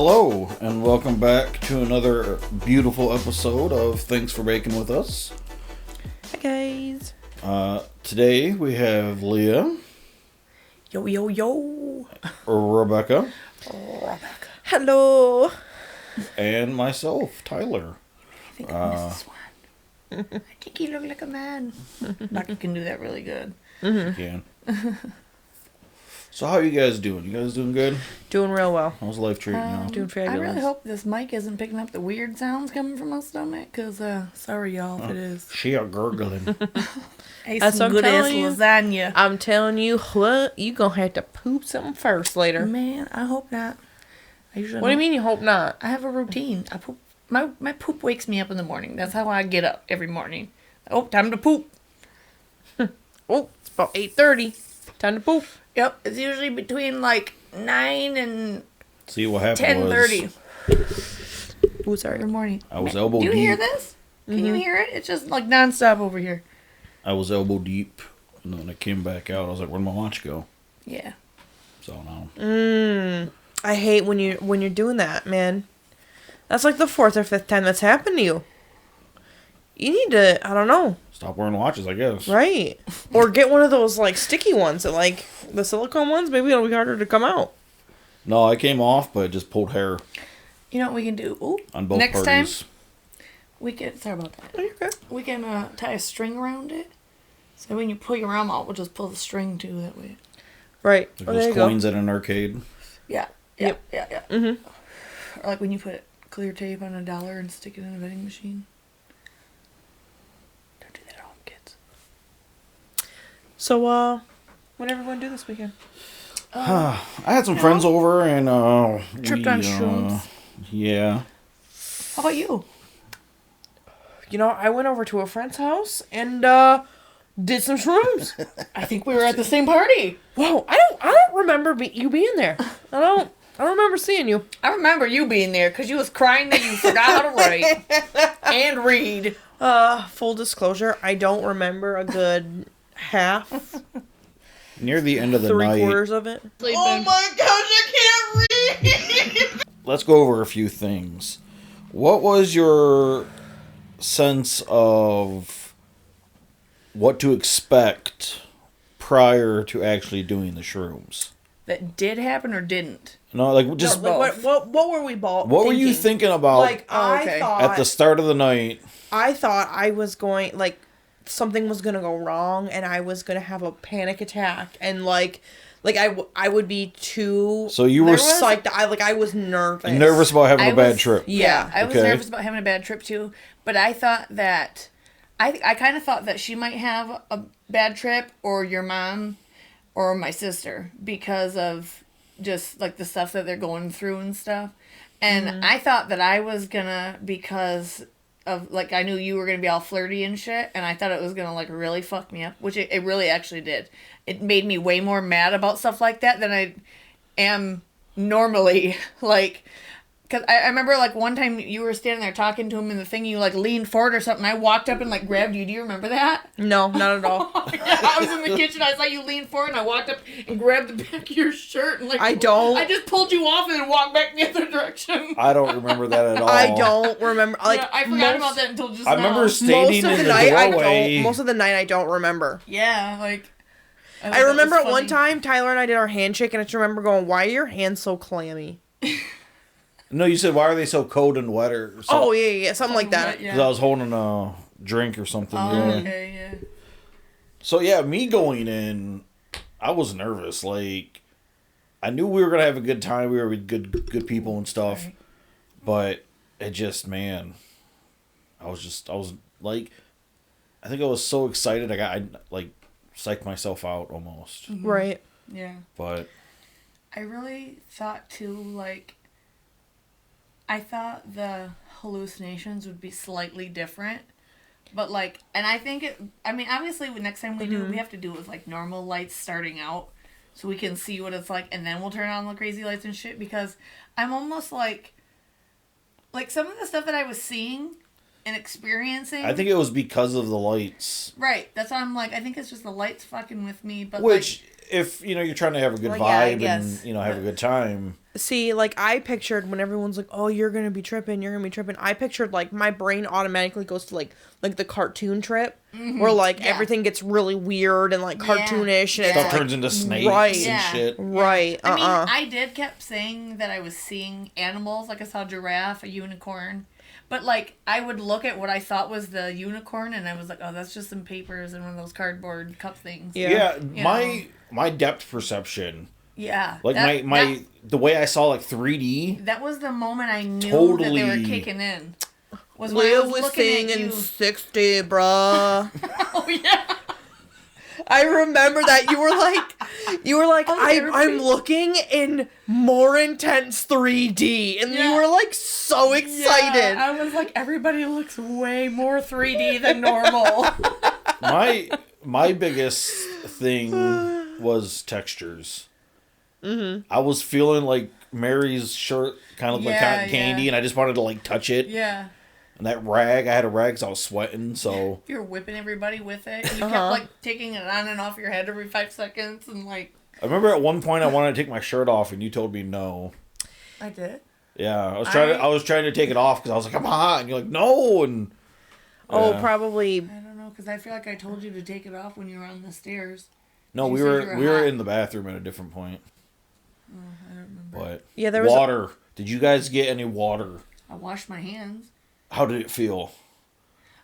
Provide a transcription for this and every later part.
Hello, and welcome back to another beautiful episode of Thanks for Baking with Us. Hi, guys. Today we have Leah. Yo, yo, yo. Rebecca. Hello. And myself, Tyler. I think I missed this one. I think you look like a man. Bucky can do that really good. You can. So how are you guys doing? You guys doing good? Doing real well. How's life treating you? Doing fabulous. I really hope this mic isn't picking up the weird sounds coming from my stomach, because, sorry y'all if it is. She a gurgling. Ate That's some what I'm good ass telling you. lasagna. I'm telling you what, you gonna have to poop something first later. Man, I hope not. I usually What do you don't. mean you hope not? I have a routine. I poop. My poop wakes me up in the morning. That's how I get up every morning. Oh, time to poop. Oh, it's about 8:30. Time to poop. Yep, it's usually between like 9 and See, what happened 10:30 Ooh, sorry. every morning. I was Man, elbow Do you hear deep. this? Can you hear it? It's just like nonstop over here. I was elbow deep, and then when I came back out, I was like, where'd my watch go? Yeah. So now. I hate when you're doing that, man. That's like the 4th or 5th time that's happened to you. You need to, I don't know, Stop wearing watches, I guess. right? Or get one of those like sticky ones that like the silicone ones. Maybe it'll be harder to come out. No, I came off, but it just pulled hair You know what we can do? Ooh, on both next parties. time we can. Sorry about that. Oh, you're good. We can tie a string around it, so when you pull your arm out, we'll just pull the string too. That way. Right. Like Oh, there those you go. coins at an arcade. Yeah. Yep. Yeah. Mm-hmm. Or like when you put clear tape on $1 and stick it in a vending machine. Don't do that at home, kids. So, what did everyone do this weekend? I had some friends over and Tripped on shrooms. Yeah. How about you? You know, I went over to a friend's house and did some shrooms. I think we were at the same party. Whoa, I don't remember you being there. I don't remember seeing you. I remember you being there because you was crying that you forgot how to write and read. Full disclosure, I don't remember a good half, Near the end of the 3/4 night, of it. Oh my gosh, I can't read! let's go over a few things. What was your sense of what to expect prior to actually doing the shrooms? That did happen or didn't? No, like just No, like, what were we what were you thinking about Like, Oh, okay. at the start of the night? I thought I was going, like, something was gonna go wrong, and I was gonna have a panic attack, and like I would be too. So you were psyched. I was nervous. nervous about having a bad trip. Yeah. I was Okay. nervous about having a bad trip too, but I thought that I kind of thought that she might have a bad trip, or your mom or my sister, because of just like the stuff that they're going through and stuff. And I thought that I was gonna, because of like, I knew you were gonna be all flirty and shit, and I thought it was gonna like really fuck me up, which it really actually did. It made me way more mad about stuff like that than I am normally. Like, because I remember like one time you were standing there talking to him in the thing, you like leaned forward or something. I walked up and like grabbed you. Do you remember that? No, not at all. Yeah, I was in the kitchen. I saw you lean forward, and I walked up and grabbed the back of your shirt and like I don't. I just pulled you off and then walked back the other direction. I don't remember that at all. I don't remember. Like, Yeah, I forgot about that until just I now. remember standing most of in the the night. doorway. Most of the night, I don't remember. Yeah, like I remember at one time Tyler and I did our handshake, and I just remember going, "Why are your hands so clammy?" No, you said, why are they so cold and wet or something? Oh yeah, something like that. Because I was holding a drink or something. Oh, yeah. okay, yeah. So yeah, me going in, I was nervous. Like, I knew we were gonna have a good time. We were with good people and stuff. Right. But it just, man, I was like, I think I was so excited. I like psyched myself out almost. Right. Yeah. But I really thought too, like, I thought the hallucinations would be slightly different. But, like, and I think I mean, obviously, next time we do it, we have to do it with, like, normal lights starting out. So we can see what it's like, and then we'll turn on the crazy lights and shit. Because I'm almost like some of the stuff that I was seeing and experiencing. I think it was because of the lights. Right. That's why I'm like, I think it's just the lights fucking with me. But Which, if, you're trying to have a good vibe and, have a good time. See, like, I pictured when everyone's like, oh, you're going to be tripping, I pictured, like, my brain automatically goes to, like the cartoon trip, where, like, everything gets really weird and, like, cartoonish. And Stuff it's, turns into snakes and shit. Right. I mean, I kept saying that I was seeing animals. Like, I saw a giraffe, a unicorn. But, like, I would look at what I thought was the unicorn, and I was like, oh, that's just some papers and one of those cardboard cup things. Yeah, my depth perception. Yeah. Like, the way I saw, like, 3D. That was the moment I knew that they were kicking in. Was when I was looking at you. 60, bruh. Oh, yeah. I remember that you were like, I'm looking in more intense 3D, and you were like so excited. Yeah, I was like, everybody looks way more 3D than normal. My biggest thing was textures. Mm-hmm. I was feeling like Mary's shirt kind of like cotton candy, and I just wanted to like touch it. Yeah. And that rag, I had a rag because I was sweating, so... You were whipping everybody with it. And you kept, like, taking it on and off your head every 5 seconds, and, like... I remember at one point I wanted to take my shirt off, and you told me no. I did? Yeah, I was trying to take it off, because I was like, I'm hot, and you're like, no, and... Oh, probably... I don't know, because I feel like I told you to take it off when you were on the stairs. No, we were in the bathroom at a different point. Oh, I don't remember. But yeah, there was water. Did you guys get any water? I washed my hands. How did it feel?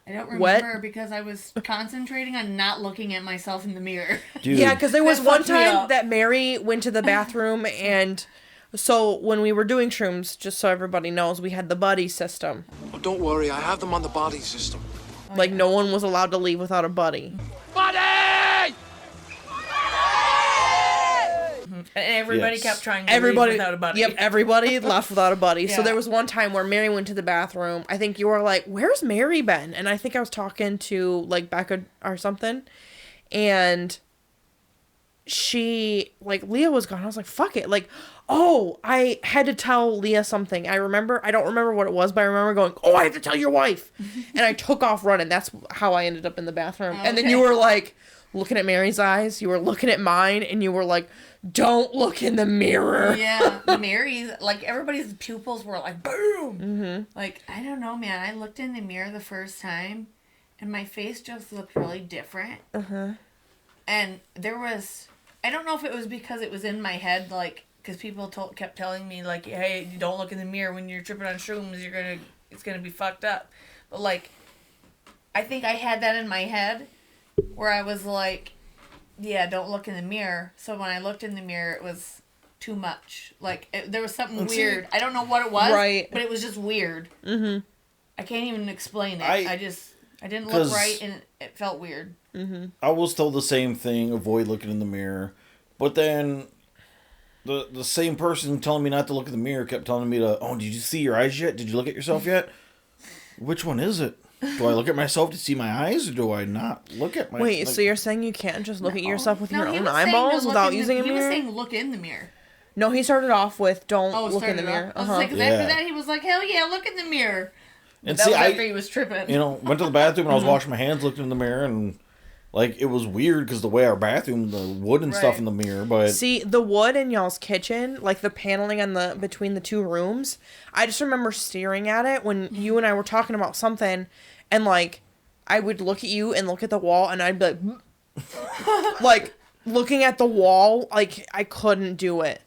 I don't remember because I was concentrating on not looking at myself in the mirror. Dude. Yeah, because there was one time that Mary went to the bathroom, and so when we were doing shrooms, just so everybody knows, we had the buddy system. Oh, don't worry, I have them on the body system. Like, no one was allowed to leave without a buddy. Buddy! And everybody kept trying to leave without a buddy. Yep, everybody left without a buddy. So there was one time where Mary went to the bathroom. I think you were like, where's Mary been? And I think I was talking to, like, Becca or something. And she, like, Leah was gone. I was like, fuck it. Like, oh, I had to tell Leah something. I don't remember what it was, but I remember going, oh, I have to tell your wife. And I took off running. That's how I ended up in the bathroom. Okay. And then you were like, looking at Mary's eyes. You were looking at mine. And you were like, don't look in the mirror. Yeah, Mary's, like, everybody's pupils were like, boom. Mm-hmm. Like, I don't know, man. I looked in the mirror the first time, and my face just looked really different. Uh-huh. And there was, I don't know if it was because it was in my head, like, because people kept telling me, like, hey, you don't look in the mirror when you're tripping on shrooms, it's gonna be fucked up. But, like, I think I had that in my head, where I was like, yeah, don't look in the mirror. So when I looked in the mirror, it was too much. Like, there was something weird. I don't know what it was, but it was just weird. Mm-hmm. I can't even explain it. I didn't look right, and it felt weird. Mm-hmm. I was told the same thing, avoid looking in the mirror. But then the same person telling me not to look in the mirror kept telling me did you see your eyes yet? Did you look at yourself yet? Which one is it? Do I look at myself to see my eyes, or do I not look at my... Wait, so you're saying you can't just look at yourself with your own eyeballs without using a mirror? He was saying look in the miror. No, he started off with don't look in the mirror. I was like, after that, he was like, hell yeah, look in the mirror. And that was after he was tripping. Went to the bathroom and I was washing my hands, looked in the mirror, and... Like, it was weird because the way our bathroom, the wood and stuff in the mirror, but... See, the wood in y'all's kitchen, like the paneling on between the two rooms, I just remember staring at it when you and I were talking about something, and, like, I would look at you and look at the wall, and I'd be like... like, looking at the wall, like, I couldn't do it.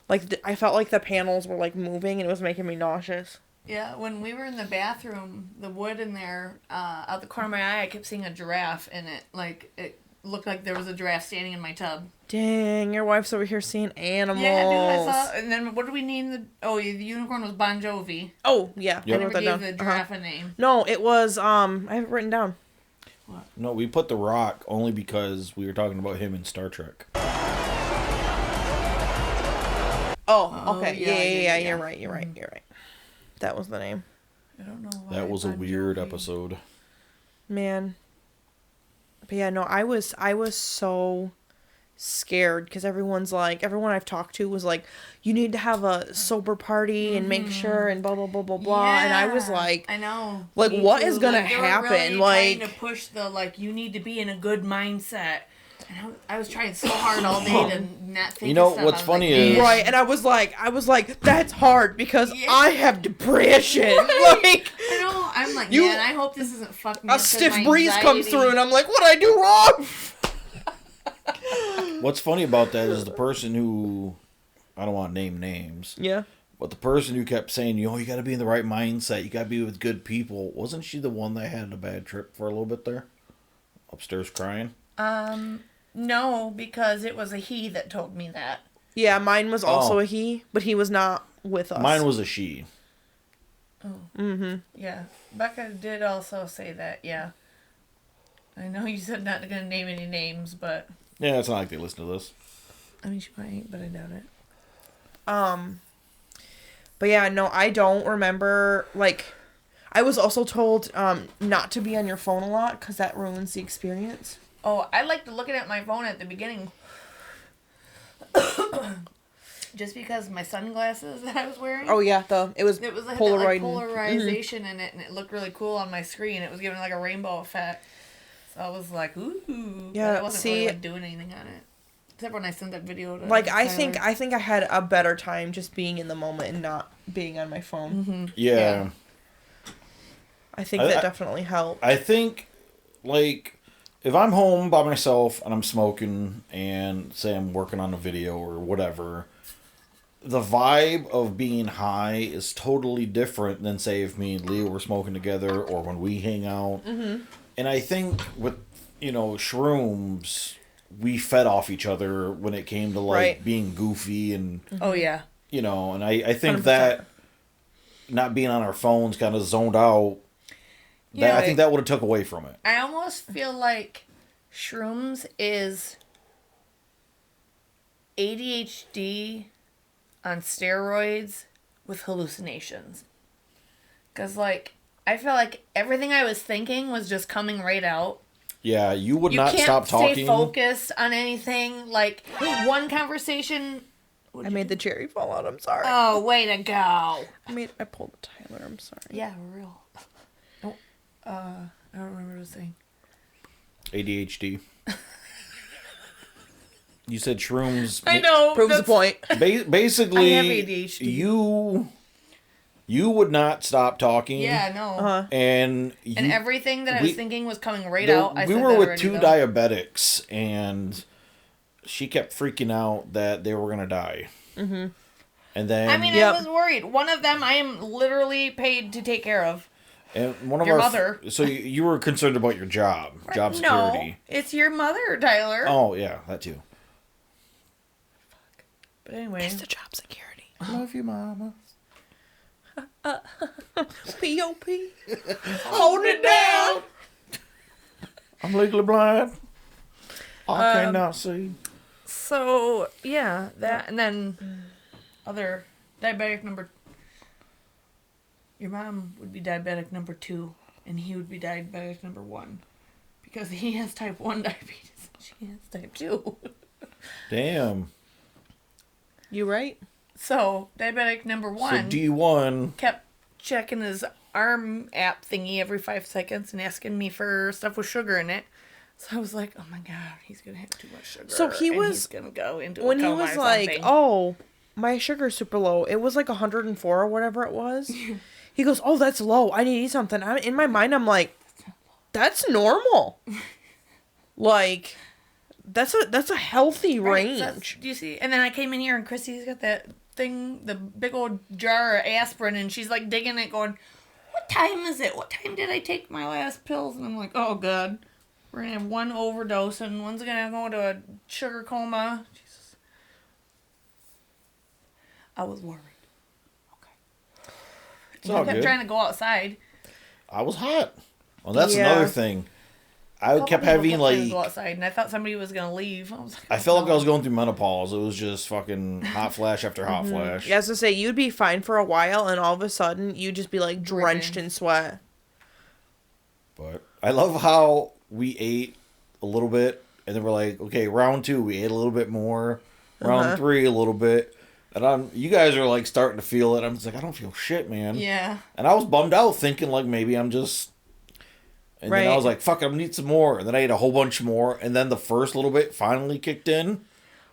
Like, I felt like the panels were, like, moving, and it was making me nauseous. Yeah, when we were in the bathroom, the wood in there, out the corner of my eye, I kept seeing a giraffe in it. Like, it looked like there was a giraffe standing in my tub. Dang, your wife's over here seeing animals. Yeah, dude, I saw... And then, what did we name the unicorn was Bon Jovi. Oh, yeah. Yep. I never gave the giraffe a name. No, it was, I have it written down. What? No, we put The Rock only because we were talking about him in Star Trek. Oh, okay. Yeah, you're right. That was the name. I don't know why. That was a weird episode. Man. But yeah, no, I was so scared because everyone I've talked to was like, you need to have a sober party and make sure and blah blah blah blah blah. Yeah, And I was like, I know. like, Me what too. is gonna they were happen? really Like, trying to push the you need to be in a good mindset. And I was trying so hard all day to not think. You know, of stuff. what's I was funny like, is- "Man." right, and I was like, that's hard because Yeah. I have depression. Like, I know. I'm like, You- man, I hope this isn't fucking me a up 'cause stiff my breeze comes anxiety- through, and I'm like, what I do wrong? What's funny about that is the person who, I don't want to name names, Yeah. but the person who kept saying, you got to be in the right mindset, you got to be with good people, wasn't she the one that had a bad trip for a little bit there? Upstairs crying? No, because it was a he that told me that. Yeah, mine was also Oh. a he, but he was not with us. Mine was a she. Yeah, Becca did also say that. Yeah, I know you said not gonna name any names, but Yeah, it's not like they listen to this. I mean she might, but I doubt it. But yeah, no, I don't remember, like, I was also told not to be on your phone a lot because that ruins the experience. Oh, I liked looking at my phone at the beginning. Just because my sunglasses that I was wearing. Oh yeah, it was It was like Polaroid. that, polarization in it, and it looked really cool on my screen. It was giving like a rainbow effect. So I was like, ooh. Yeah, But I wasn't see- really doing anything on it. Except when I sent that video to Like, I Tyler. think I had a better time just being in the moment and not being on my phone. Yeah. Yeah. I think I- that definitely helped. I think, like, if I'm home by myself and I'm smoking and say I'm working on a video or whatever, the vibe of being high is totally different than, say, if me and Leah were smoking together or when we hang out. Mm-hmm. And I think with, shrooms, we fed off each other when it came to, like, Right. being goofy and, Oh, yeah. and I think 100%. that not being on our phones kind of zoned out. Yeah, I think that would have took away from it. I almost feel like shrooms is ADHD on steroids with hallucinations. Because, I feel like everything I was thinking was just coming right out. Yeah, you would You not can't stop stay talking. focused on anything. Like, one conversation... I made the cherry fall out. I'm sorry. Oh, way to go. I pulled the Tyler. I'm sorry. Yeah, real. Oh, I don't remember what I was saying. ADHD. You said shrooms. I know. Proves the point. Basically, I have ADHD. You would not stop talking. Yeah, no. Uh-huh. And And everything that I was thinking was coming right there- out. I we said were that with already, two though. diabetics, and she kept freaking out that they were gonna die. Mm-hmm. And then I mean, Yep. I was worried. One of them I am literally paid to take care of. and one of your our mother. So you were concerned about your job security. No, it's your mother, Tyler. Oh yeah, that too. But anyway. It's the job security. Love you, mama. P.O.P. Hold it down. I'm legally blind. I cannot see. So, yeah, that, and then other diabetic number... Your mom would be diabetic number 2, and he would be diabetic number 1. Because he has type 1 diabetes, and she has type 2. Damn. You right? So, diabetic number 1 So D1. kept checking his arm app thingy every 5 seconds and asking me for stuff with sugar in it. So I was like, oh my god, he's going to have too much sugar. So he and was- he's going to go into When a he coma was or like, something. oh, my sugar's super low. It was like 104 or whatever it was. He goes, oh, that's low. I need to eat something. In my mind, I'm like, that's normal. Like, that's a healthy Right, range. do you see? And then I came in here and Chrissy's got that thing, the big old jar of aspirin, and she's like digging it going, what time is it? What time did I take my last pills? And I'm like, oh god. We're going to have one overdose and one's going to go into a sugar coma. Jesus. I was worried. Okay. It's I all kept good. trying to go outside. I was hot. Well, that's Yeah. another thing. I Couple kept people having trying to go like. outside, and I thought somebody was going to leave. I was like, I felt like no. I was going through menopause. It was just fucking hot flash after hot flash. Yeah, I was gonna say, you'd be fine for a while, and all of a sudden, you'd just be like drenched Dripping. in sweat. But I love how we ate a little bit And then we're like, okay, round 2, we ate a little bit more. Round 3, a little bit. And you guys are like starting to feel it. I'm just like, I don't feel shit, man. Yeah. And I was bummed out, thinking like maybe I'm just. And then I was like, fuck, I'm gonna need some more. And then I ate a whole bunch more. And then the first little bit finally kicked in.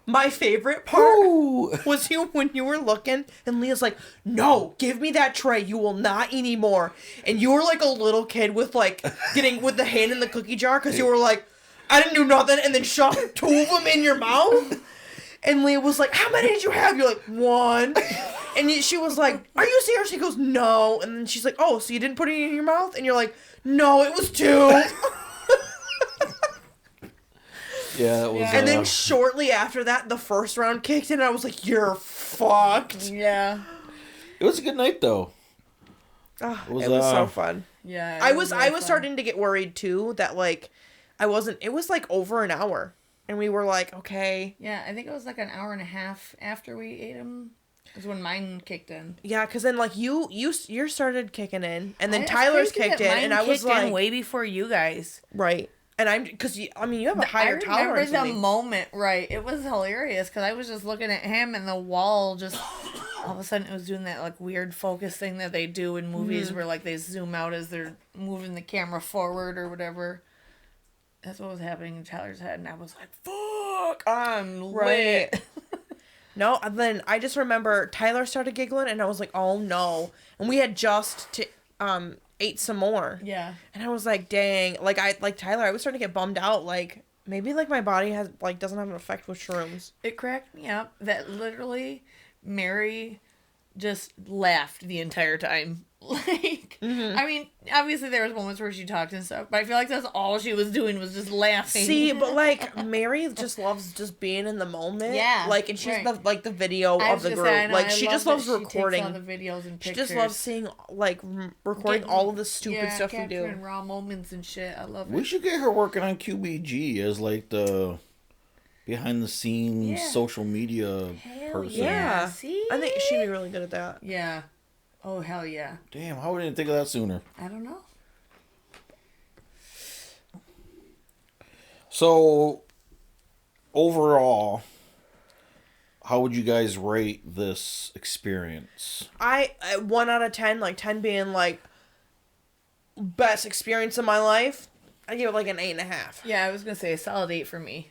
My favorite part was when you were looking and Leah's like, no, give me that tray. You will not eat anymore. And you were like a little kid with like getting with the hand in the cookie jar because you were like, I didn't do nothing. And then shoved 2 of them in your mouth. And Leah was like, how many did you have? You're like, 1. And she was like, are you serious? She goes, no. And then she's like, oh, so you didn't put it in your mouth? And you're like, no, it was 2. Yeah, that was. And then shortly after that, the first round kicked in, and I was like, "You're fucked." Yeah. It was a good night, though. Oh, it was so fun. Yeah. I was starting to get worried too that like I wasn't. It was like over an hour, and we were like, okay. Yeah, I think it was like an hour and a half after we ate them. Is when mine kicked in. Yeah, because then like you started kicking in, and then Tyler's kicked in, and I was like, way before you guys. Right. And you have a higher tolerance. I remember the moment, right? It was hilarious because I was just looking at him and the wall just all of a sudden it was doing that like weird focus thing that they do in movies where like they zoom out as they're moving the camera forward or whatever. That's what was happening in Tyler's head, and I was like, "Fuck, I'm lit." No, and then I just remember Tyler started giggling, and I was like, "Oh no!" And we had just ate some more. Yeah. And I was like, dang, like Tyler, I was starting to get bummed out. Like maybe like my body doesn't have an effect with shrooms. It cracked me up that literally Mary just laughed the entire time. Like, I mean, obviously there was moments where she talked and stuff, but I feel like that's all she was doing was just laughing. See, but like Mary just loves just being in the moment. Yeah, like, and she's the video of the group. Like she just loves recording. All the videos and pictures. She just loves seeing recording all of the stupid stuff we do. Capturing raw moments and shit. I love it. We should get her working on QBG as like the behind the scenes social media person. Yeah, see, I think she'd be really good at that. Yeah. Oh, hell yeah. Damn, how didn't think of that sooner? I don't know. So, overall, how would you guys rate this experience? I 1 out of 10, like 10 being like best experience of my life. I give it like an 8.5. Yeah, I was going to say a solid 8 for me.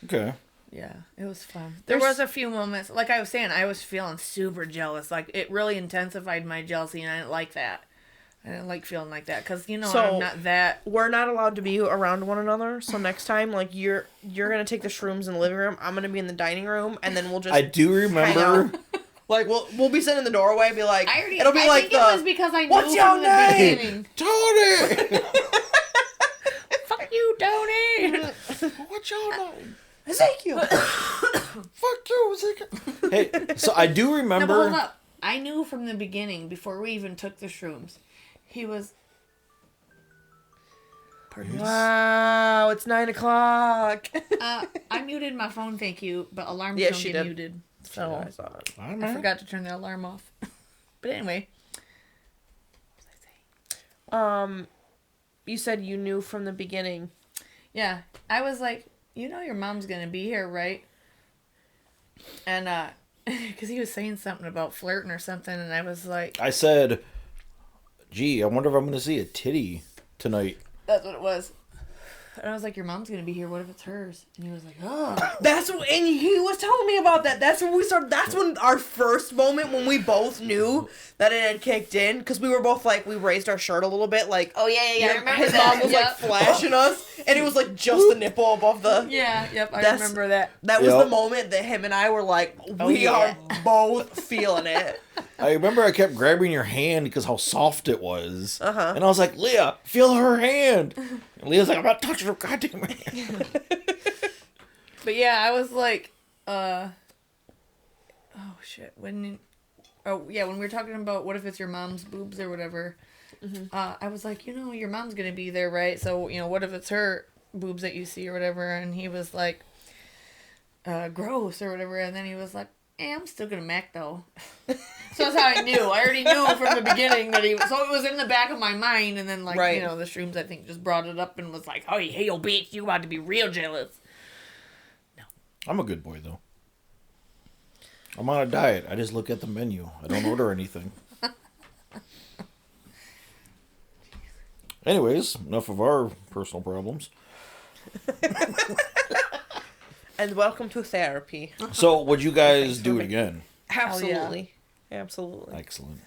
Okay. Yeah, it was fun. There was a few moments, like I was saying, I was feeling super jealous. Like, it really intensified my jealousy, and I didn't like that. I didn't like feeling like that, because, you know, I'm not that... We're not allowed to be around one another, so next time, like, you're going to take the shrooms in the living room, I'm going to be in the dining room, and then we'll just I do remember... Like, we'll be sitting in the doorway, be like... I think it was because I knew what's your name? beginning. Tony! Fuck you, Tony! What's your name? Ezekiel! Fuck you, Ezekiel! Hey, so I do remember... No, but hold up. I knew from the beginning, before we even took the shrooms, he was... Wow, it's 9 o'clock. I muted my phone, thank you, but alarms Yeah, don't she get did. muted. So Yeah, I saw it. I forgot to turn the alarm off. But anyway. You said you knew from the beginning. Yeah, I was like, you know your mom's gonna be here, right? And, because he was saying something about flirting or something, and I was like... I said, gee, I wonder if I'm going to see a titty tonight. That's what it was. And I was like, your mom's gonna be here, what if it's hers? And he was like, oh. And he was telling me about that. That's when we started. That's when our first moment when we both knew that it had kicked in, because we were both like, we raised our shirt a little bit, like, Oh, yeah, I remember his that. mom was like flashing us, and it was like just the nipple above the. Yeah, yep, I That's- remember that. That was the moment that him and I were like, we are both feeling it. I remember I kept grabbing your hand because how soft it was. Uh-huh. And I was like, Leah, feel her hand. And Leah's like, I'm not touching her goddamn hand. But yeah, I was like, oh shit. When we were talking about what if it's your mom's boobs or whatever, I was like, you know, your mom's gonna be there, right? So, you know, what if it's her boobs that you see or whatever? And he was like, gross or whatever. And then he was like, I'm still gonna mac though. So that's how I knew. I already knew from the beginning that he. So it was in the back of my mind, and then the shrooms I think just brought it up and was like, "Oh, hey, yo, bitch, you about to be real jealous." No, I'm a good boy though. I'm on a diet. I just look at the menu. I don't order anything. Anyways, enough of our personal problems. And welcome to therapy. So, would you guys do it again? Absolutely. Yeah. Absolutely. Excellent.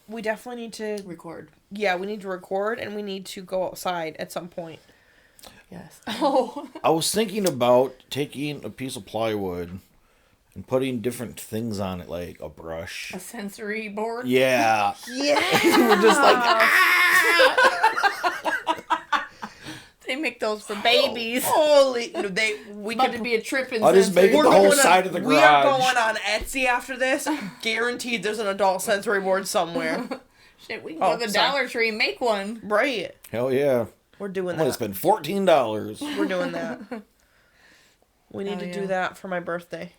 We definitely need to record. Yeah, we need to record and we need to go outside at some point. Yes. Oh. I was thinking about taking a piece of plywood and putting different things on it, like a brush. A sensory board? Yeah. Yeah. We're just like, They make those for babies. Holy, we About to be a trip in I'll just make it the whole side of the garage. We are going on Etsy after this. Guaranteed there's an adult sensory board somewhere. Shit, we can go to the Dollar Tree and make one. Right. Hell yeah. We're doing I'm going that. to spend $14. We're doing that. We need to do that for my birthday.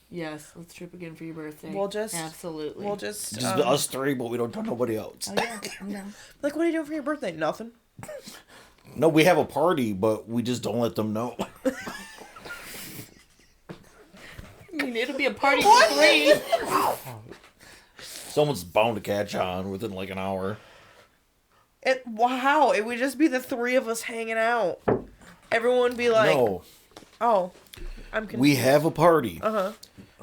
Yes, let's trip again for your birthday. Absolutely. We'll just us three, but we don't tell nobody else. Oh yeah, I'm down. Like, what are you doing for your birthday? Nothing. No, we have a party, but we just don't let them know. I mean, it'll be a party for three. Someone's bound to catch on within like an hour. Wow, it would just be the three of us hanging out. Everyone would be like, No. "Oh, I'm confused." We have a party. Uh-huh.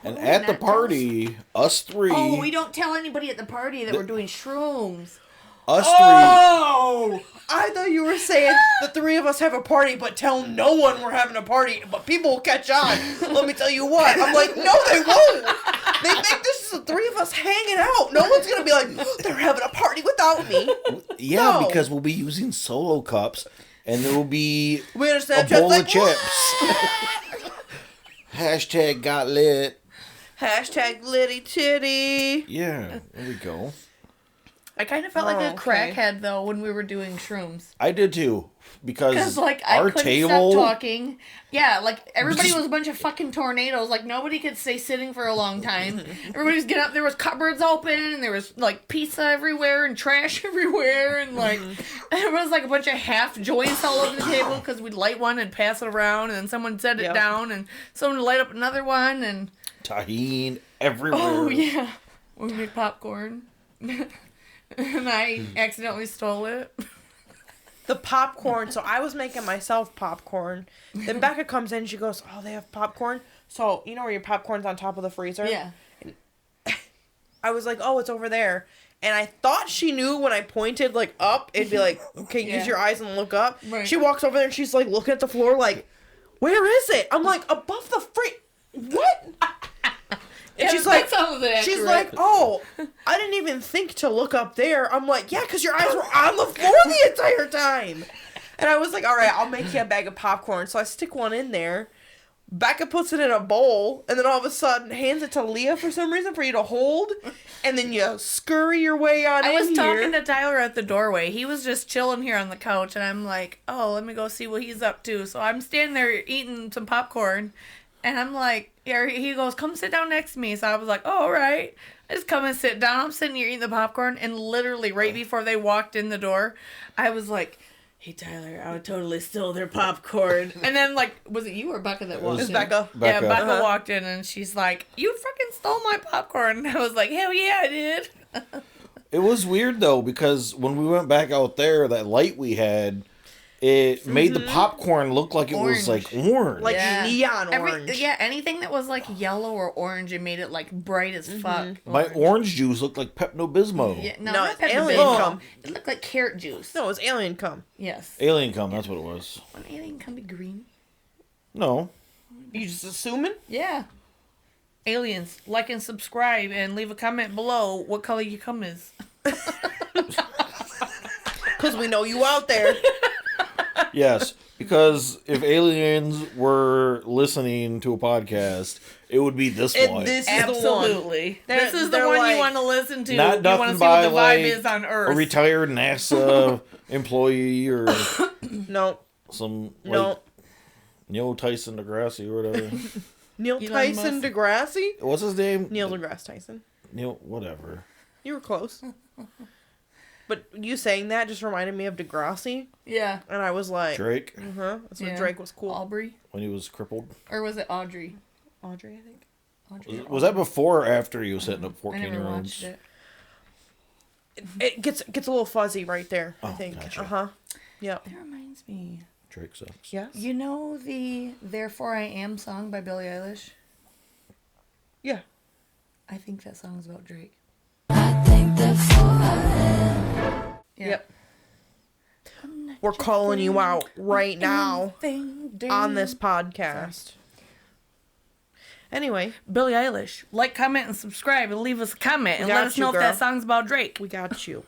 And at the party, us three... Oh, we don't tell anybody at the party that we're doing shrooms. Us three... Oh! I thought you were saying the three of us have a party, but tell no one we're having a party, but people will catch on. Let me tell you what. I'm like, no, they won't. They think this is the three of us hanging out. No one's going to be like, they're having a party without me. Yeah, No. because we'll be using solo cups, and there will be We're a bowl of chips. Hashtag got lit. Hashtag litty titty. Yeah, there we go. I kind of felt like a crackhead, though, when we were doing shrooms. I did too. Because like, our I couldn't table... stop talking. Yeah, like, everybody was a bunch of fucking tornadoes. Like, nobody could stay sitting for a long time. Everybody was getting up. There was cupboards open, and there was, like, pizza everywhere, and trash everywhere, and, like, there was, like, a bunch of half joints all over the table, because we'd light one and pass it around, and then someone set it down, and someone would light up another one, and... Tahine everywhere. Oh, yeah. We made popcorn. And I accidentally stole it. The popcorn. So I was making myself popcorn. Then Becca comes in. She goes, "Oh, they have popcorn." So you know where your popcorn's on top of the freezer? Yeah. And I was like, "Oh, it's over there." And I thought she knew when I pointed like up, it'd be like, "Okay, use your eyes and look up." Right. She walks over there and she's like looking at the floor, like, "Where is it?" I'm like, "Above the What?" And she's like, "Oh, I didn't even think to look up there." I'm like, "Yeah, because your eyes were on the floor the entire time." And I was like, "All right, I'll make you a bag of popcorn." So I stick one in there. Becca puts it in a bowl, and then all of a sudden hands it to Leah for some reason for you to hold. And then you scurry your way on in here. I was talking to Tyler at the doorway. He was just chilling here on the couch, and I'm like, "Oh, let me go see what he's up to." So I'm standing there eating some popcorn. And I'm like, yeah, he goes, "Come sit down next to me." So I was like, "Oh, all right." I just come and sit down. I'm sitting here eating the popcorn. And literally right before they walked in the door, I was like, "Hey, Tyler, I would totally steal their popcorn." And then, like, was it you or Becca that walked in? It was Becca. Yeah, Becca walked in and she's like, "You fucking stole my popcorn." And I was like, "Hell yeah, I did." It was weird, though, because when we went back out there, that light we had... It made the popcorn look like it was, like, orange. Like neon orange. Anything that was, like, yellow or orange, it made it, like, bright as fuck. My orange juice looked like Pepto-Bismol. Yeah, no, it's alien cum. It looked like carrot juice. No, it was alien cum. Yes. Alien cum, that's what it was. Wouldn't alien cum be green? No. You just assuming? Yeah. Aliens, like and subscribe and leave a comment below what color your cum is. Because we know you out there. Yes, because if aliens were listening to a podcast, it would be this one. This is Absolutely. This is the they're one like, you want to listen to. Not You want to nothing see what by, the vibe like, is on Earth. a retired NASA employee or No. some... No. Neil Tyson deGrasse or whatever. Neil Elon Tyson Musk. deGrasse? What's his name? Neil deGrasse Tyson. Neil, whatever. You were close. But you saying that just reminded me of Degrassi. Yeah. And I was like... Drake, That's when Yeah. Drake was cool. Aubrey? when he was crippled. Or was it Audrey? Audrey, I think. Audrey. Was that before or after he was hitting up I never 14-year-olds? watched it. It gets a little fuzzy right there, I Oh, think. gotcha. Uh-huh. Yep. That reminds me. Drake sucks. Yes? You know the Therefore I Am song by Billie Eilish? Yeah. I think that song's about Drake. Yeah. Yep. We're calling you out right now on this podcast. Anyway, Billie Eilish. Like, comment, and subscribe, and leave us a comment, and got let us you, know girl. if that song's about Drake. we got you.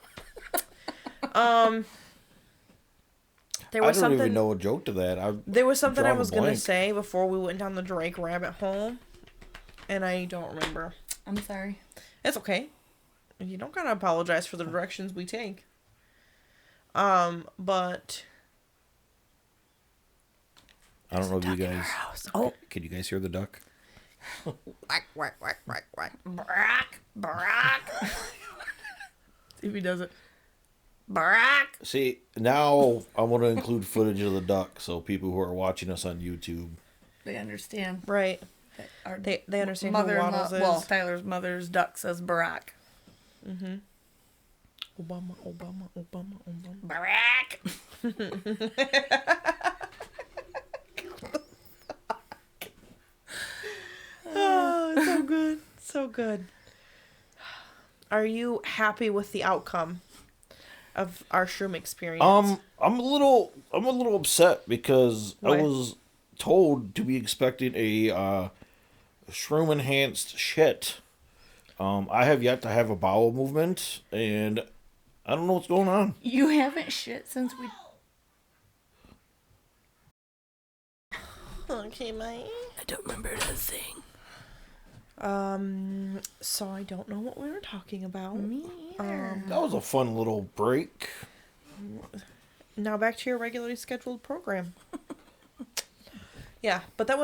There I was don't something. even know a joke to that. There was something I drawing a was gonna blank. say before we went down the Drake rabbit hole, and I don't remember. I'm sorry. It's okay. You don't gotta apologize for the directions we take. But I don't know if you guys. oh, Can you guys hear the duck? whack, whack, whack, whack, whack. Barack. Barack. See if he does it. Barack. See, now I want to include footage of the duck so people who are watching us on YouTube. They understand. Right. That our They understand who mother-in-law, Waddles is. well, Tyler's mother's duck says Barack. Obama, Obama, Obama, Obama. Barack. Oh, so good. So good. Are you happy with the outcome of our shroom experience? I'm a little upset because Why? I was told to be expecting a shroom enhanced shit. I have yet to have a bowel movement, and I don't know what's going on. You haven't shit since we... Okay, mate. I don't remember that thing. So I don't know what we were talking about. That was a fun little break. Now back to your regularly scheduled program. Yeah, but it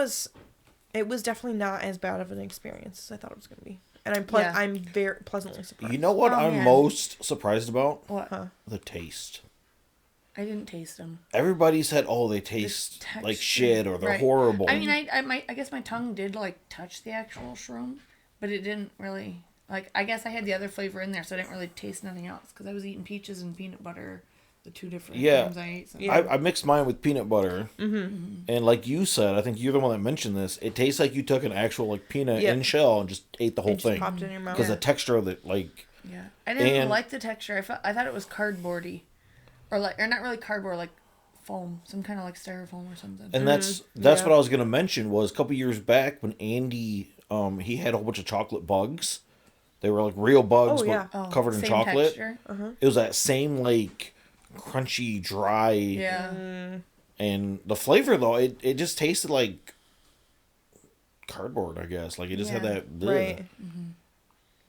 was definitely not as bad of an experience as I thought it was going to be. And Yeah. I'm very pleasantly surprised. You know what Oh, I'm man. most surprised about? What? Huh. The taste. I didn't taste them. Everybody said, "Oh, they taste like shit or they're horrible." I mean, I guess my tongue did like touch the actual shroom, but it didn't really like. I guess I had the other flavor in there, so I didn't really taste nothing else because I was eating peaches and peanut butter, the two different things I ate. So. Yeah. I mixed mine with peanut butter, and like you said, I think you're the one that mentioned this. It tastes like you took an actual like peanut Yeah. in shell and just ate the whole It just thing popped in your mouth. because the texture of it, like Yeah, I didn't And- like the texture. I thought it was cardboardy, or not really cardboard, like foam, some kind of like styrofoam or something. and that's Yeah. what I was gonna mention was a couple years back when Andy he had a whole bunch of chocolate bugs. They were like real bugs, Oh, yeah. but covered in same chocolate. texture. It was that same like crunchy, dry, Yeah, and the flavor though it just tasted like cardboard. I guess like it just had Yeah. that Right.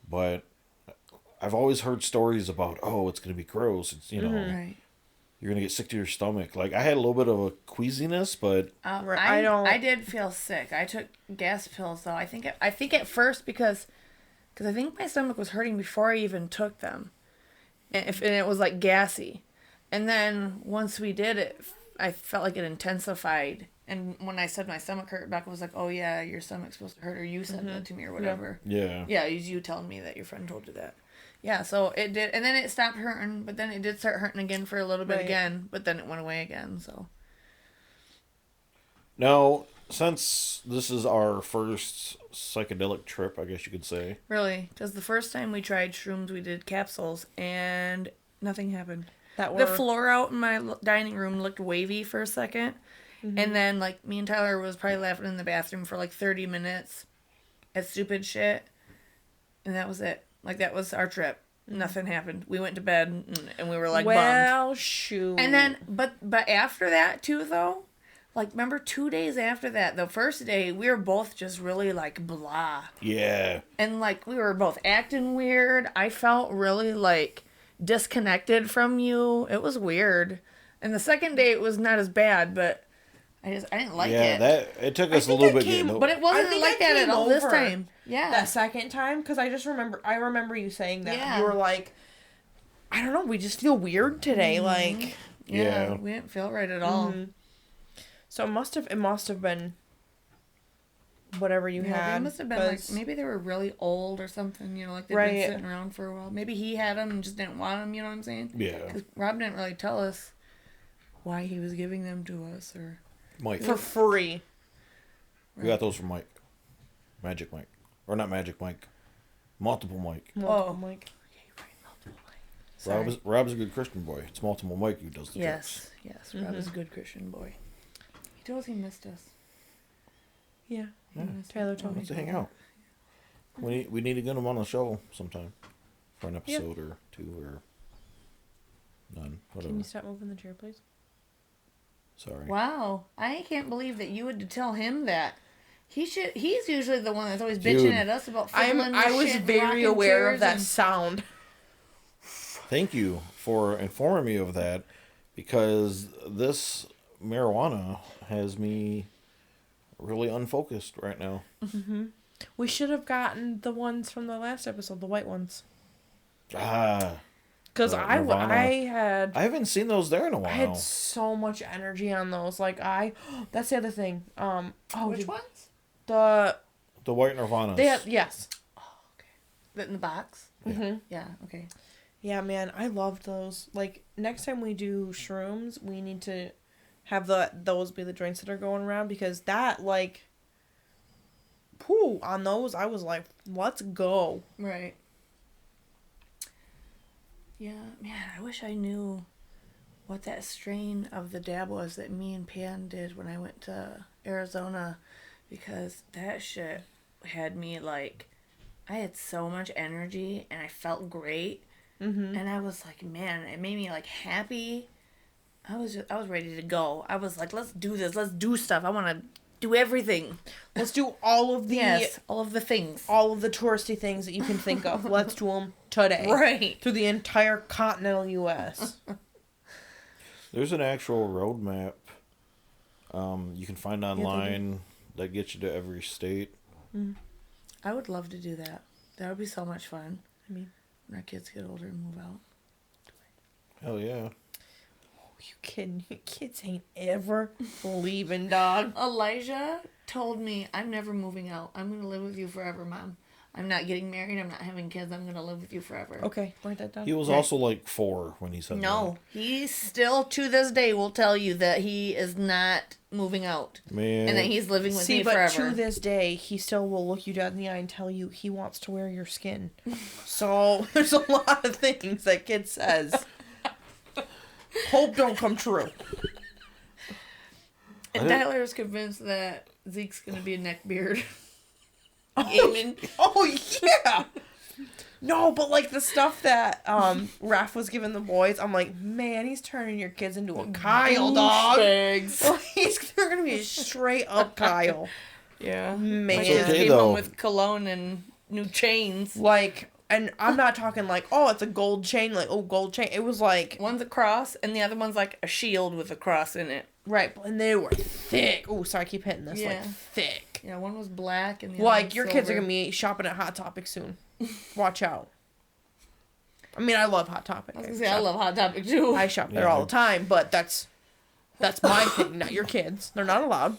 But I've always heard stories about it's gonna be gross. It's right. you're gonna get sick to your stomach. Like I had a little bit of a queasiness, but Right, I did feel sick. I took gas pills though. I think at first because I think my stomach was hurting before I even took them, and it was like gassy, and then once we did it, I felt like it intensified. And when I said my stomach hurt, Becca was like, "Oh yeah, your stomach's supposed to hurt," or you said that to me or whatever. yeah. Yeah, it was you telling me that your friend told you that. Yeah, so it did, and then it stopped hurting, but then it did start hurting again for a little bit Right. again, but then it went away again. So Now, since this is our first psychedelic trip, I guess you could say. really, because the first time we tried shrooms, we did capsules, and nothing happened. That The were floor out in my dining room looked wavy for a second, and then like me and Tyler was probably laughing in the bathroom for like 30 minutes at stupid shit, and that was it. Like that was our trip. Nothing happened. We went to bed and we were like bummed. well, shoot. And then, but after that too, though, like remember 2 days after that, the first day we were both just really like blah, Yeah. and like we were both acting weird. I felt really like disconnected from you. It was weird. And the second day it was not as bad, but I didn't like Yeah, it. it took us a little bit getting But it wasn't like that at all this time. Yeah. That second time, because I remember you saying that. Yeah. You were like, I don't know, we just feel weird today. Like, Yeah. We didn't feel right at all. So it must have been whatever you had. They must have been like, maybe they were really old or something, you know, like they've been sitting around for a while. Maybe he had them and just didn't want them, you know what I'm saying? Yeah. Because Rob didn't really tell us why he was giving them to us or... Mike. For free. We got those from Mike. Magic Mike. Or not Magic Mike. Multiple Mike. Multiple Mike. Rob's a good Christian boy. It's Multiple Mike who does the jokes. Yes. Rob is a good Christian boy. He told us he missed us. Yeah. Tyler told me Let's hang out. We need to get him on the show sometime. For an episode or two or none. Whatever. Can you stop moving the chair, please? Sorry. Wow. I can't believe that you would tell him that. He's usually the one that's always bitching at us about fiddling I with was shit, very rocking aware chairs of that and- sound. Thank you for informing me of that, because this marijuana has me really unfocused right now. We should have gotten the ones from the last episode, the white ones. Because I haven't seen those there in a while. I had so much energy on those. Like that's the other thing. Which ones? The white Nirvanas. Yes. Oh, okay. That in the box? Mm-hmm. Yeah, okay. Yeah, man, I loved those. Like, next time we do shrooms, we need to have those be the drinks that are going around, because that, like, on those, I was like, let's go. Right. Yeah, man, I wish I knew what that strain of the dab was that me and Pan did when I went to Arizona, because that shit had me, like, I had so much energy, and I felt great. And I was like, man, it made me like happy. I was ready to go. I was like, let's do this. Let's do stuff. I want to do everything. Let's do all of the all of the things. All of the touristy things that you can think of. Let's do them today. Right. Through the entire continental U.S. There's an actual roadmap you can find online that gets you to every state. I would love to do that. That would be so much fun. I mean, when our kids get older and move out. Hell yeah. You kidding? Your kids ain't ever leaving, dog. Elijah told me, I'm never moving out. I'm going to live with you forever, Mom. I'm not getting married. I'm not having kids. I'm going to live with you forever. Okay, write that down. He was also like 4 when he said that. No, he still to this day will tell you that he is not moving out. Man. And that he's living with me but forever. to this day, he still will look you dead in the eye and tell you he wants to wear your skin. So there's a lot of things that kid says. Hope don't come true. And Tyler is convinced that Zeke's going to be a neckbeard. Gaming. Oh, yeah. No, but like the stuff that Raph was giving the boys, I'm like, man, he's turning your kids into a Kyle, dog. They're going to be a straight up Kyle. Yeah. Man. My kids okay, came though. home with cologne and new chains. Like, and I'm not talking like, oh, it's a gold chain, like, oh, gold chain. It was like... One's a cross, and the other one's like a shield with a cross in it. Right, and they were thick. Oh, sorry, I keep hitting this. Yeah. Like, thick. Yeah, one was black and the other Like, was your kids are silver. going to be shopping at Hot Topic soon. Watch out. I mean, I love Hot Topic. I was gonna say, I love Hot Topic too. I shop there all the time, but that's my thing, not your kids. They're not allowed.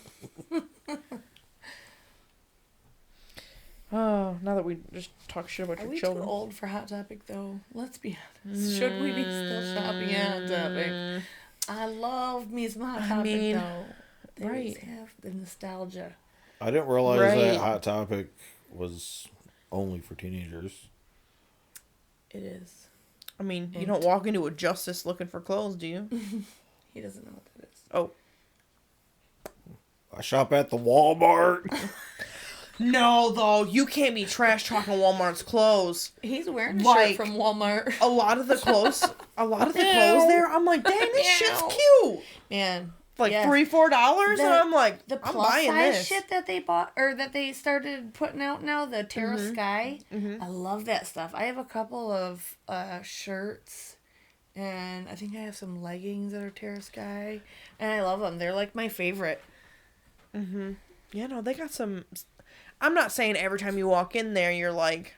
Oh, now that we just talk shit about Are your we children. too old for Hot Topic though? Let's be honest. Should we be still shopping at Hot Topic? I love me some Hot Topic though. They always have the nostalgia. I didn't realize that Hot Topic was only for teenagers. It is. I mean, you don't walk into a Justice looking for clothes, do you? He doesn't know what that is. Oh. I shop at the Walmart. No, though. You can't be trash talking Walmart's clothes. He's wearing a Like, shirt from Walmart. A lot of the clothes there, I'm like, dang, this shit's cute. Man. Like yes. $3-4, and I'm like, the I'm plus buying size this. shit that they bought or that they started putting out now, the Terra Sky. I love that stuff. I have a couple of shirts, and I think I have some leggings that are Terra Sky, and I love them. They're like my favorite. Yeah, no, they got some. I'm not saying every time you walk in there, you're like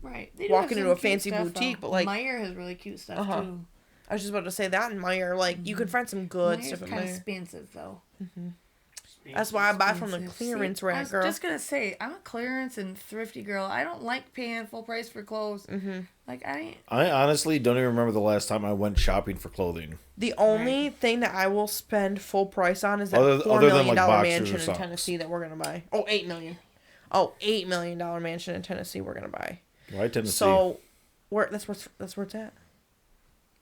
Right. They do walking have into a some cute fancy stuff, boutique, though. but like Meyer has really cute stuff Uh-huh. too. I was just about to say that in Meyer, like you can find some good Meyer's stuff in kind of Meyer. expensive though. That's why I buy from the Expensive. clearance See, rack, I was girl. just gonna say, I'm a clearance and thrifty girl. I don't like paying full price for clothes. Like I honestly don't even remember the last time I went shopping for clothing. The only thing that I will spend full price on is that Other $4 than, million like, boxers or mansion in socks. Tennessee that we're gonna buy. Oh, $8 million. Oh, $8 million mansion in Tennessee we're gonna buy. Why Tennessee? So, that's where it's at.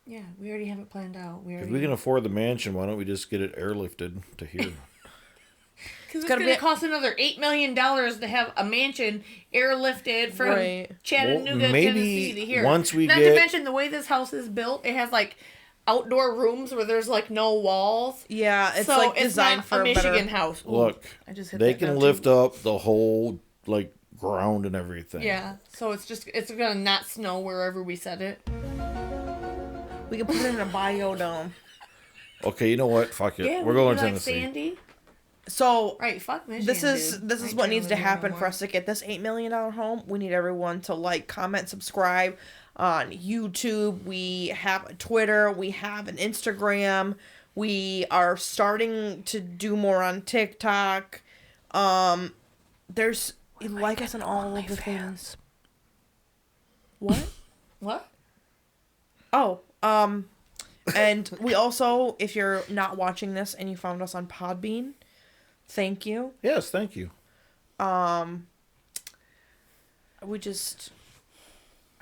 yeah, we already have it planned out. If we can afford the mansion, why don't we just get it airlifted to here? Because it's gotta going be- to cost another $8 million to have a mansion airlifted from Right. Chattanooga, Well, maybe Tennessee to here. once we Not get- to mention the way this house is built, it has like outdoor rooms where there's like no walls. Yeah, it's so like it's designed not for a Michigan better. house. Ooh, Look, I just hit they that can now, lift too. up the whole like ground and everything. Yeah, so it's gonna not snow wherever we set it. We can put it in a biodome. Okay, you know what? Fuck it. Yeah, We're we going do to like Tennessee. Sandy. So Right, fuck Michigan. this is dude. this I is ain't what trying needs to live here no happen for more. us to get this $8 million home. We need everyone to like, comment, subscribe on YouTube. We have a Twitter. We have an Instagram. We are starting to do more on TikTok. There's like us on all of the things. What? What? Oh, and we also, if you're not watching this and you found us on Podbean, thank you. Yes, thank you. I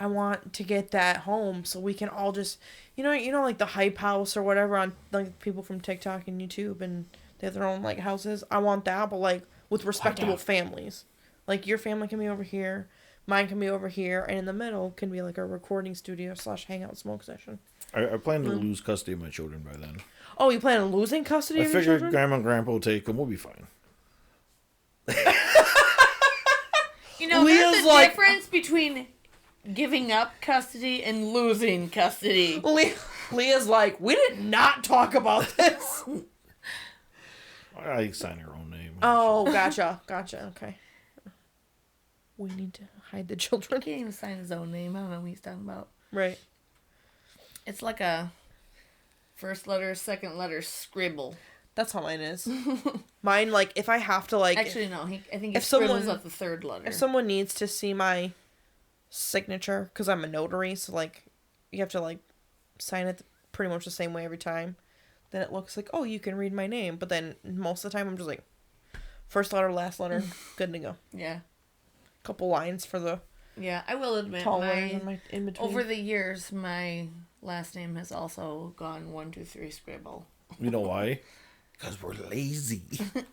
want to get that home so we can all just, you know, like the hype house or whatever on like people from TikTok and YouTube, and they have their own like houses. I want that, but like with respectable families. Like your family can be over here, mine can be over here, and in the middle can be like a recording studio / hangout smoke session. I plan to lose custody of my children by then. Oh, you plan on losing custody I of your figured children? Grandma and Grandpa will take them. We'll be fine. You know, Leah's there's a like- difference between giving up custody and losing custody. Leah's like, we did not talk about this. I sign her own name. Oh, gotcha. Okay. We need to hide the He children. can't even sign his own name. I don't know what he's talking about. Right. It's like a first letter, second letter scribble. That's how mine is. Mine, like, if I have to, like... Actually, no. I think he if scribbles someone- up the third letter. If someone needs to see my signature, because I'm a notary, so, like, you have to, like, sign it pretty much the same way every time, then it looks like, oh, you can read my name. But then most of the time, I'm just like, first letter, last letter, good to go. Yeah. Couple lines for the Yeah, I will admit, tall letters in between. over the years, my last name has also gone 1, 2, 3 scribble. You know why? Because we're lazy.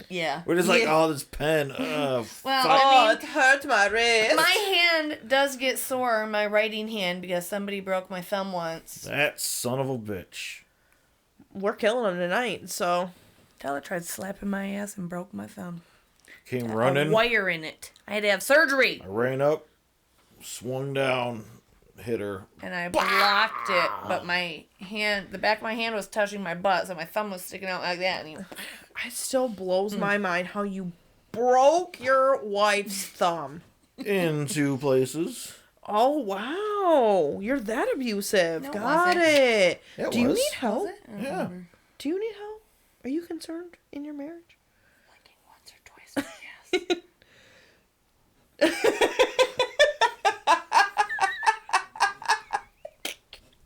Yeah. We're just like, Yeah. oh, this pen. Well, fuck. I mean, it hurt my wrist. my hand does get sore, my writing hand, because somebody broke my thumb once. That son of a bitch. We're killing him tonight, so... Tyler tried slapping my ass and broke my thumb. Came A running. wire in it. I had to have surgery. I ran up, swung down, hit her. And I blocked it, but my hand, the back of my hand was touching my butt, so my thumb was sticking out like that. And It still blows my mind how you broke your wife's thumb. In 2 places. Oh, wow. You're that abusive. No, it Got wasn't. it. It Do you was. need help? was it? I don't Yeah. remember. Do you need help? Are you concerned in your marriage? Like once or twice, yes.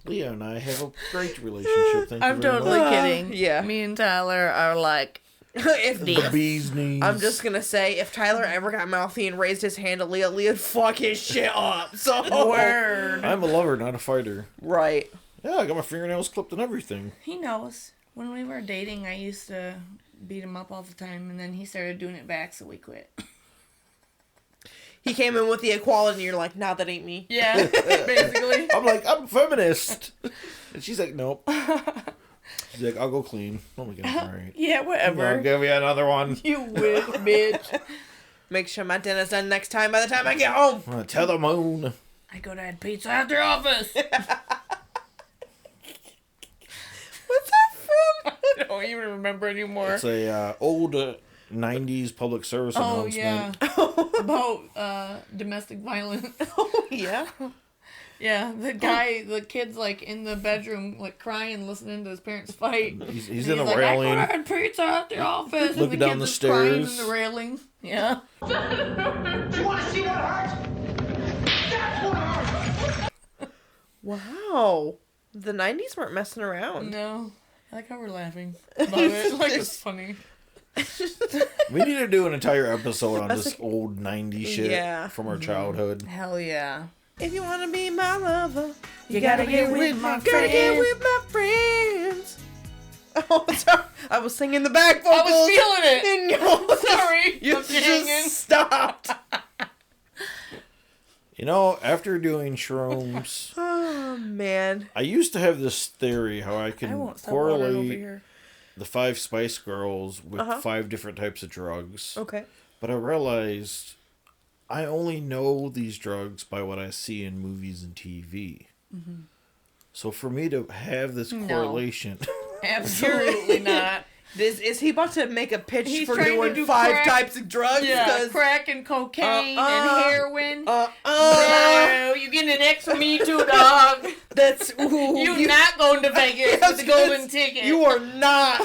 Leah and I have a great relationship. Thank I'm you very totally much. kidding. yeah. Me and Tyler are like, if The bee's knees. I'm just gonna say, if Tyler ever got mouthy and raised his hand to Leah, Leah'd fuck his shit up. So word. I'm a lover, not a fighter. Right. Yeah, I got my fingernails clipped and everything. He knows. When we were dating, I used to beat him up all the time, and then he started doing it back, so we quit. He came in with the equality, and you're like, nah, that ain't me. Yeah, basically. I'm like, I'm a feminist. And she's like, nope. She's like, I'll go clean. I'm like, all right. Yeah, I'll whatever. give you another one. You win, bitch. Make sure my dinner's done next time by the time I get home. Tell the moon. I go to have pizza at the office. What's that from? I don't even remember anymore. It's a old '90s public service Oh, yeah. announcement. About domestic violence. Oh, yeah. Yeah, the kid's like in the bedroom, like crying, listening to his parents fight. He's And in a like, railing. I had pizza at the office. Looking and the down kid the just crying in stairs. the railing. Yeah. Do you want to see what hurts? That's what hurts! Wow. The 90s weren't messing around. No. I like how we're laughing about it. Like, it's funny. We need to do an entire episode on That's this like- old '90s shit from our childhood. Hell yeah. If you want to be my lover, You gotta get with my Gotta get friends. with my friends. Oh, sorry. I was singing the back vocals. I was feeling it. And you, Sorry. you I'm hanging. just stopped. You know, after doing shrooms, Oh, man. I used to have this theory how I I can won't stop watering over correlate here. the 5 Spice Girls with 5 different types of drugs. Okay. But I realized I only know these drugs by what I see in movies and TV. So for me to have this No. correlation, Absolutely not. Is he about to make a pitch He's for trying to doing do 5 crack. types of drugs? Yeah, 'Cause- crack and cocaine Uh-uh. and heroin. Uh-uh. No, you getting an X for me too, dog. That's... Ooh, You not going to Vegas with the golden ticket. You are not.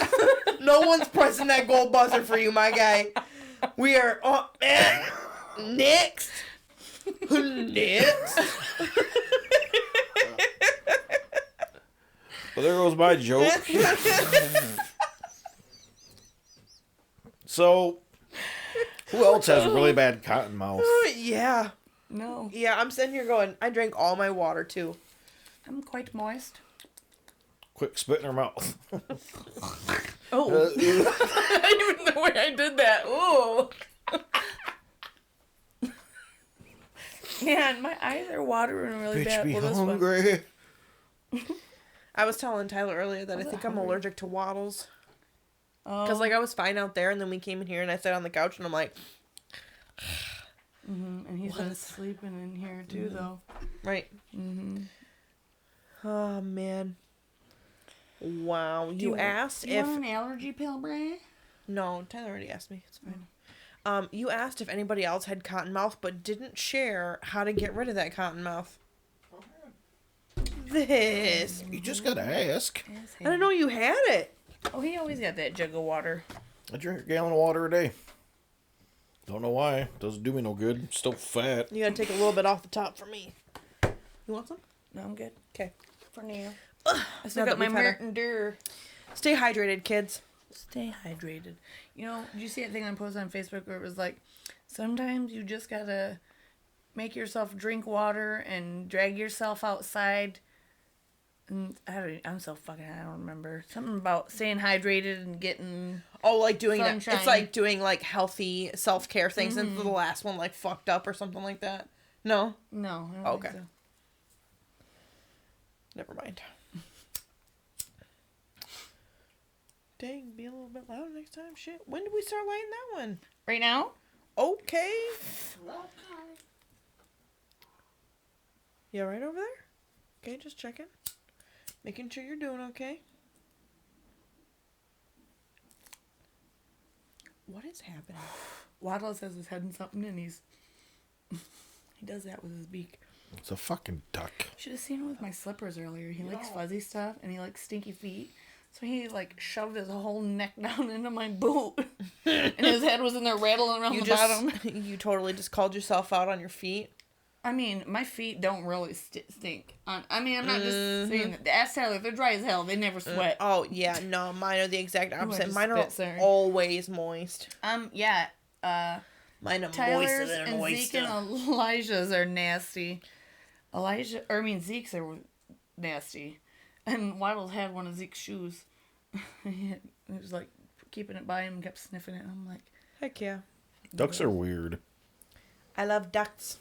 No one's pressing that gold buzzer for you, my guy. We are... next. Next. well, there goes my joke. So, who else has really bad cotton mouth? Yeah. No, Yeah, I'm sitting here going, I drank all my water, too. I'm quite moist. Quick spit in her mouth. Oh. Even the way I did that. Ooh. Man, my eyes are watering really Bitch, bad. be Well, this one. hungry. I was telling Tyler earlier that I think I'm allergic to waddles. Oh. Because, like, I was fine out there, and then we came in here, and I sat on the couch, and I'm like, And he's been sleeping in here too, though. right. Oh, man. Wow. You asked You if... want an allergy pill, Bray? No, Tyler already asked me. It's fine. You asked if anybody else had cotton mouth, but didn't share how to get rid of that cotton mouth. This. You just gotta ask. I didn't know you had it. Oh, he always got that jug of water. I drink a gallon of water a day. Don't know why. Doesn't do me no good. I'm still fat. You gotta take a little bit off the top for me. You want some? No, I'm good. Okay. For now. I still Now got that my we've had Merton Dur. Stay hydrated, kids. Stay hydrated. You know, did you see that thing I posted on Facebook where it was like, sometimes you just gotta make yourself drink water and drag yourself outside. And I don't remember. Something about staying hydrated and getting... Oh, like doing that. Sunshine. It's like doing like healthy self-care things, and the last one like fucked up or something like that. No? No. I don't Okay. think so. Never mind. Dang, be a little bit louder next time. Shit. When did we start lighting that one? Right now? Okay. You alright over there? Okay, just checking. Making sure you're doing okay. What is happening? Waddles has his head in something and he's... he does that with his beak. It's a fucking duck. Should have seen him with my slippers earlier. He likes fuzzy stuff and he likes stinky feet. So he like shoved his whole neck down into my boot. And his head was in there rattling around You the bottom. you totally just called yourself out on your feet. I mean, my feet don't really stink. I'm not just saying that. Ask Tyler, they're dry as hell. They never sweat. Oh yeah, no, mine are the exact opposite. just Mine are spit, sorry. always moist. Yeah. Mine are Tyler's moister than and moist. Zeke and Elijah's are nasty. Zeke's are nasty. And Waddles had one of Zeke's shoes. He was like keeping it by him and kept sniffing it. I'm like, Heck yeah. Ducks are weird, I love ducks.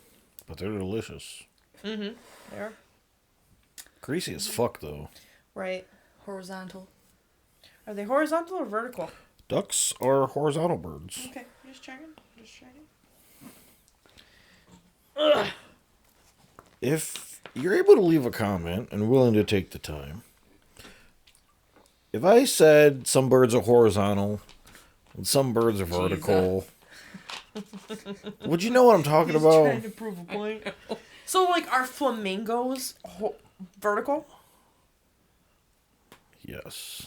but they're delicious. There. Greasy as fuck, though. Right. horizontal. Are they horizontal or vertical? Ducks are horizontal birds. Okay, just checking. Just checking. If you're able to leave a comment and willing to take the time, if I said some birds are horizontal Some birds are vertical. Would you know what I'm talking about? Trying to prove a point. So, like, are flamingos vertical? Yes.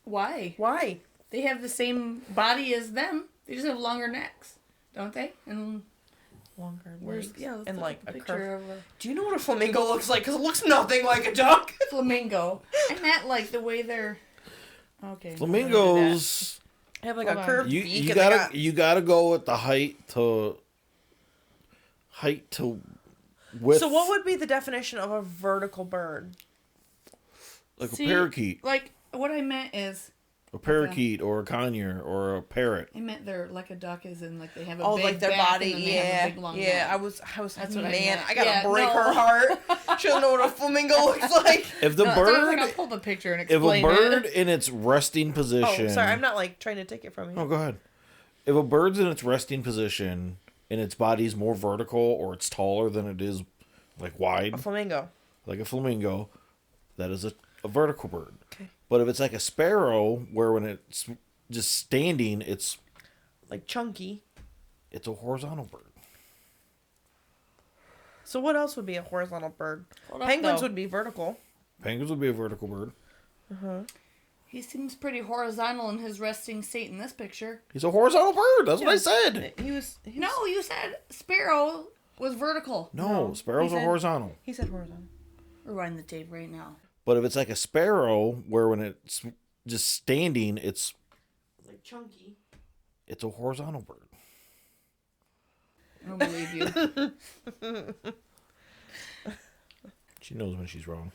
Why? Why? They have the same body as them. They just have longer necks, don't they? And Longer where's legs. yeah, let's and look like at the a picture curve. of a Do you know what a flamingo looks like? Because it looks nothing like a duck. flamingo. I meant like the way they're. Okay. Flamingos. They have like Hold a on. curved You beak. you and they gotta got- you gotta go with the height to width. So, what would be the definition of a vertical bird? like a See, parakeet, Like what I meant is, a parakeet or a conure or a parrot. I meant they're like a duck, is in like they have a Oh, big like their back body, and then they have a yeah, big long yeah. neck. I was, That's what I man, meant. I gotta Yeah, break no. her heart. She doesn't know what a flamingo looks like. If the No, bird, I'll pull the picture and if a explain bird it. in its resting position. Oh, sorry, I'm not like trying to take it from you. Oh, go ahead. If a bird's in its resting position and its body's more vertical or it's taller than it is like wide, A flamingo. like a flamingo, that is a vertical bird. Okay. But if it's like a sparrow, where when it's just standing, it's Like chunky. a horizontal bird. So what else would be a horizontal bird? Hold up, Penguins though. would be vertical. Penguins would be a vertical bird. He seems pretty horizontal in his resting state in this picture. He's a horizontal bird. That's what I said. He was No, you said sparrow was vertical. No, sparrows he are said- horizontal. He said horizontal. Rewind the tape right now. But if it's like a sparrow, where when it's just standing, it's Like chunky. a horizontal bird. I don't believe you. She knows when she's wrong.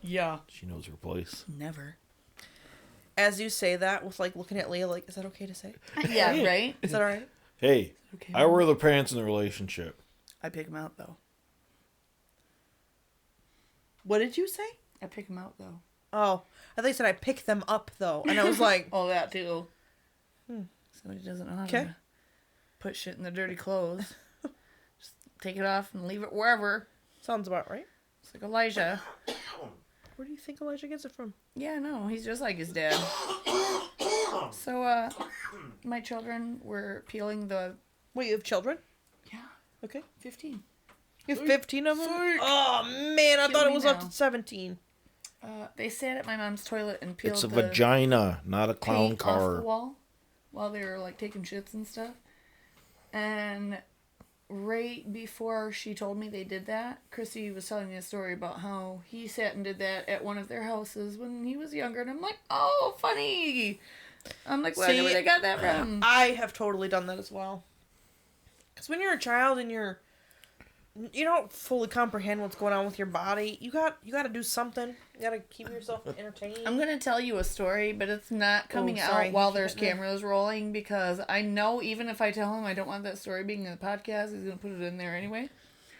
Yeah. She knows her place. Never. As you say that, with like looking at Leah, like, is that okay to say? Yeah, right? Is that alright? Hey, Okay. I wear the pants in the relationship. I pick him out, though. What did you say? I pick him out, though. Oh, I thought you said I pick them up though, and I was like, Oh, that, too. Somebody doesn't know how okay. to put shit in their dirty clothes. Just take it off and leave it wherever. Sounds about right. It's like Elijah. Where do you think Elijah gets it from? Yeah, no, he's just like his dad. So, my children were peeling the... Wait, you have children? Yeah, Okay. 15. You have 15 of them? Oh, man, I thought it me was up now. to 17. They sat at my mom's toilet and peeled It's a the vagina, not a clown paint off the car. wall while they were like taking shits and stuff. And right before she told me they did that, Chrissy was telling me a story about how he sat and did that at one of their houses when he was younger. And I'm like, oh, funny. I'm like, where See, did they got that from? I have totally done that as well. Because when you're a child and you don't fully comprehend what's going on with your body, you got to do something. You got to keep yourself entertained. I'm going to tell you a story, but it's not coming sorry. out while there's Keep it there. cameras rolling because I know even if I tell him I don't want that story being in the podcast, he's going to put it in there anyway.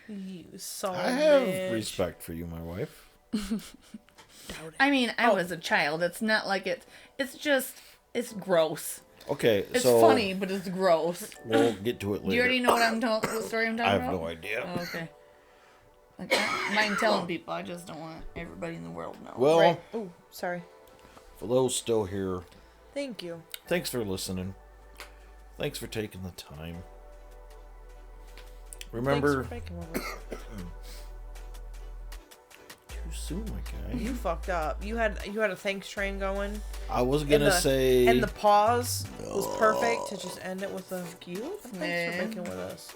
You son I have bitch. respect for you, my wife. I mean, I was a child. It's not like it's just, it's gross. Okay, It's so funny, but it's gross. we'll get to it later. Do you already know what story I'm talking I have about? no idea. Oh, okay. Like, I don't mind telling people. I just don't want everybody in the world to know. Well, Right. Oh, sorry. for those still here, Thank you. thanks for listening. Thanks for taking the time. Remember, Thanks for making one of us. too soon, my guy. You fucked up. You had a thanks train going. I was And gonna the- say, And the pause was perfect to just end it with a you. Thanks Man. for making with us.